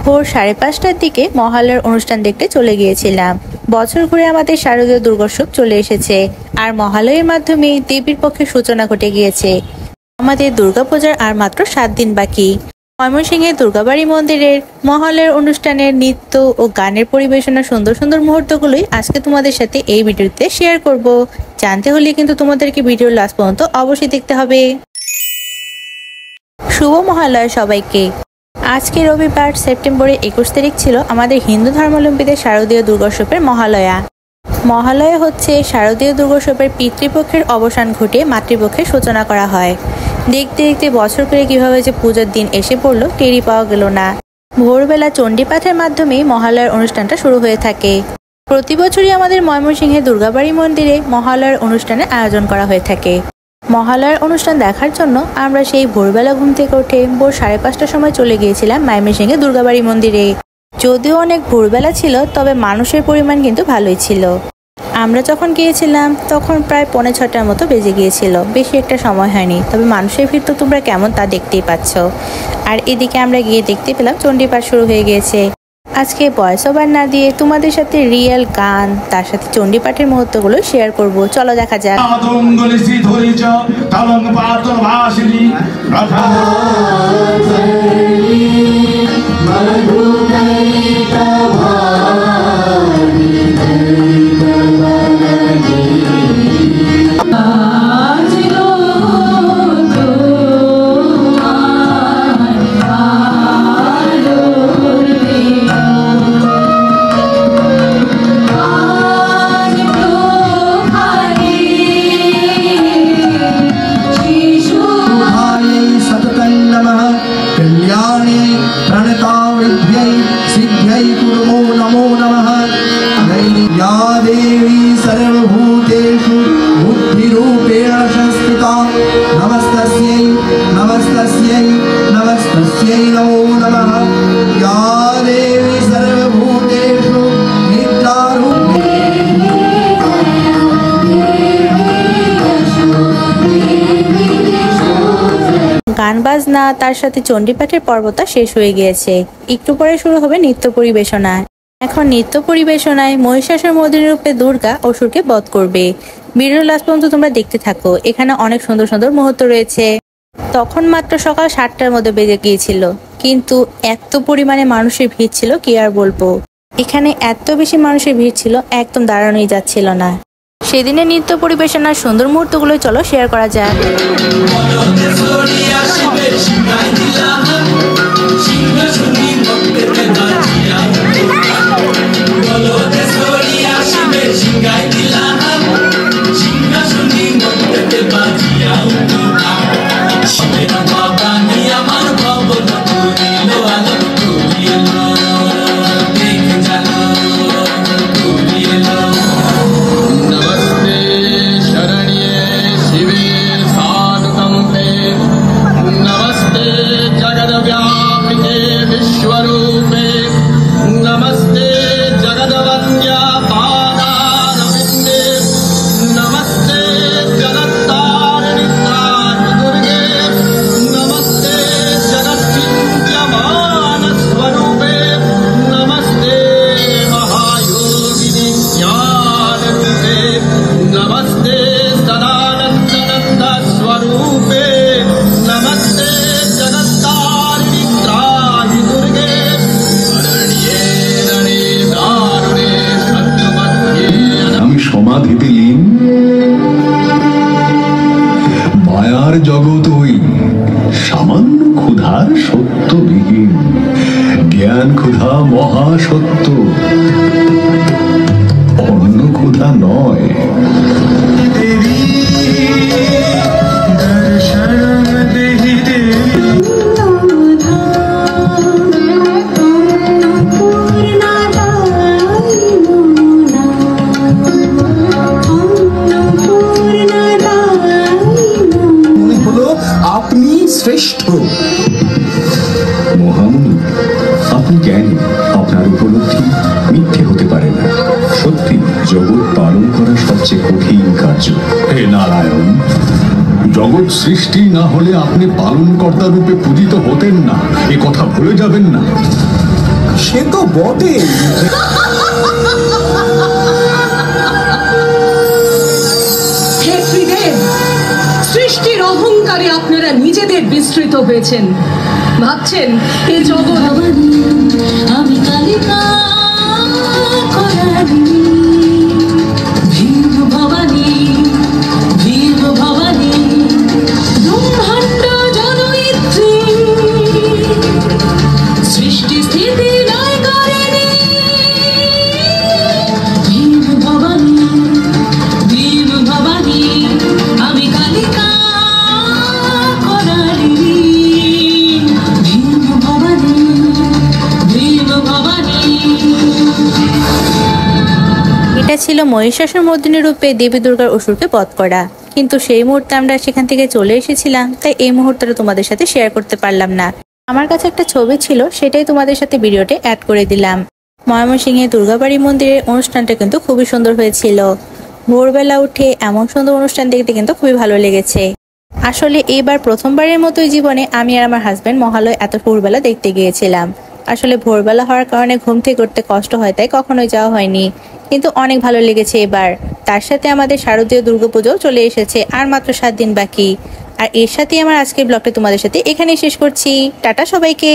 ভোর 5:30টার দিকে মহালয়ার অনুষ্ঠান দেখতে চলে গিয়েছিলাম। বছর ঘুরে আমাদের শারদীয় দুর্গোৎসব চলে এসেছে, আর মহালয়ের মাধ্যমে দেবীর পক্ষে সূচনা ঘটে গিয়েছে। আমাদের দুর্গাপূজার আর মাত্র 7 দিন বাকি। ময়মনসিংহের দুর্গাবাড়ি মন্দিরের মহালয়ার অনুষ্ঠানের নৃত্য ও গানের পরিবেশনার সুন্দর সুন্দর মুহূর্তগুলোই আজকে তোমাদের সাথে এই ভিডিওতে শেয়ার করব। জানতে হলে কিন্তু তোমাদেরকে ভিডিওর লাস্ট পর্যন্ত অবশ্যই দেখতে হবে। শুভ মহালয়া সবাইকে। আজকে রবিবার সেপ্টেম্বরের 21 তারিখ ছিল আমাদের হিন্দু ধর্মাবলম্বীদের শারদীয় দুর্গোৎসবের মহালয়া। মহালয়া হচ্ছে শারদীয় দুর্গোৎসবের পিতৃপক্ষের অবসান ঘটে মাতৃপক্ষের সূচনা করা হয়। দেখতে দেখতে বছর করে কিভাবে যে পুজোর দিন এসে পড়লো টেরি পাওয়া গেল না। ভোরবেলা চণ্ডীপাঠের মাধ্যমে মহালয়ার অনুষ্ঠানটা শুরু হয়ে থাকে। প্রতি বছরই আমাদের ময়মনসিংহের দুর্গাবাড়ি মন্দিরে মহালয়ার অনুষ্ঠানের আয়োজন করা হয়ে থাকে। মহালয়ার অনুষ্ঠান দেখার জন্য আমরা সেই ভোরবেলা ঘুম থেকে উঠে ভোর 5:30টার সময় চলে গিয়েছিলাম ময়মনসিংহের দুর্গাবাড়ি মন্দিরে। যদিও অনেক ভোরবেলা ছিল, তবে মানুষের পরিমাণ কিন্তু ভালোই ছিল। আমরা যখন গিয়েছিলাম তখন প্রায় 5:45টার মতো বেজে গিয়েছিল, বেশি একটা সময় হয়নি। তবে মানুষের ভিড় তো তোমরা কেমন তা দেখতেই পাচ্ছ। আর এদিকে আমরা গিয়ে দেখতে পেলাম চণ্ডীপাঠ শুরু হয়ে গিয়েছে। আজকে ভয়েস ওভার না দিয়ে তোমাদের সাথে রিয়েল গান, তার সাথে চণ্ডীপাঠের মুহূর্তগুলো শেয়ার করব। চলো দেখা যাক। গান বাজনা তার সাথে চণ্ডীপাঠের পর্বটা শেষ হয়ে গিয়েছে। একটু পরে শুরু হবে নৃত্য পরিবেশনা। এখন নৃত্য পরিবেশনায় মহিষাসুর মর্দিনী রূপে দুর্গা অসুরকে বধ করবে। ভিডিও লাস্ট পর্যন্ত তোমরা দেখতে থাকো। এখানে অনেক সুন্দর সুন্দর মুহূর্ত রয়েছে। তখন মাত্র সকাল 7টার মধ্যে বেজে গিয়েছিল, কিন্তু এত পরিমাণে মানুষের ভিড় ছিল কি আর বলবো। এখানে এত বেশি মানুষের ভিড় ছিল, একদম দাঁড়ানোই যাচ্ছিল না। সেদিনের নৃত্য পরিবেশনার সুন্দর মুহূর্তগুলো চলো শেয়ার করা যাক। মায়ার জগৎ ওই সামান্য ক্ষুধার সত্যবিহীন, জ্ঞান ক্ষুধা মহাসত্য, অন্য ক্ষুধা নয়। শ্রেষ্ঠ মহামুনি, আপনি জ্ঞানী, আপনার উপলব্ধি মিথ্যে হতে পারে না। সত্যি জগৎ পালন করা সবচেয়ে কঠিন কার্য। হে নারায়ণ, জগৎ সৃষ্টি না হলে আপনি পালনকর্তা রূপে পূজিত হতেন না, এ কথা ভুলে যাবেন না। সে তো বটে। হে ত্রিদেব, সৃষ্টির অহংকারে আপনারা নিজেদের বিস্তৃত হয়েছেন, ভাবছেন এ জগৎ আমি কালিকা করারি ভীম ভবানী ভীম ভবানী ব্রহ্মাণ্ড জনয়িত্রী সৃষ্টি স্থিতি লয় করেনি ভীম ভবানী ভীম ভবানী আমি কালিকা করারি ভীম ভবানী ভীম ভবানী। এটা ছিল মহিষাসুর মর্দিনী রূপে দেবী দুর্গার অসুরকে বধ করা। কিন্তু সেই মুহূর্তে আমরা সেখান থেকে চলে এসেছিলাম, তাই এই মুহূর্তটা তোমাদের সাথে শেয়ার করতে পারলাম না। আমার কাছে একটা ছবি ছিল, সেটাই তোমাদের সাথে ভিডিওতে অ্যাড করে দিলাম। ময়মনসিংহে দুর্গাবাড়ি মন্দিরের অনুষ্ঠানটা কিন্তু খুবই সুন্দর হয়েছিল। ভোরবেলা উঠে এমন সুন্দর অনুষ্ঠান দেখতে কিন্তু খুবই ভালো লেগেছে। আসলে এইবার প্রথমবারের মতোই জীবনে আমি আর আমার হাজবেন্ড মহালয় এত ভোরবেলা দেখতে গিয়েছিলাম। আসলে ভোরবেলা হওয়ার কারণে ঘুম থেকে উঠতে কষ্ট হয়, তাই কখনোই যাওয়া হয়নি, কিন্তু অনেক ভালো লেগেছে এবার। তার সাথে আমাদের শারদীয় দুর্গাপুজোও চলে এসেছে, আর মাত্র 7 দিন বাকি। আর এর সাথে আমার আজকের ব্লগটা তোমাদের সাথে এখানেই শেষ করছি। টাটা সবাইকে।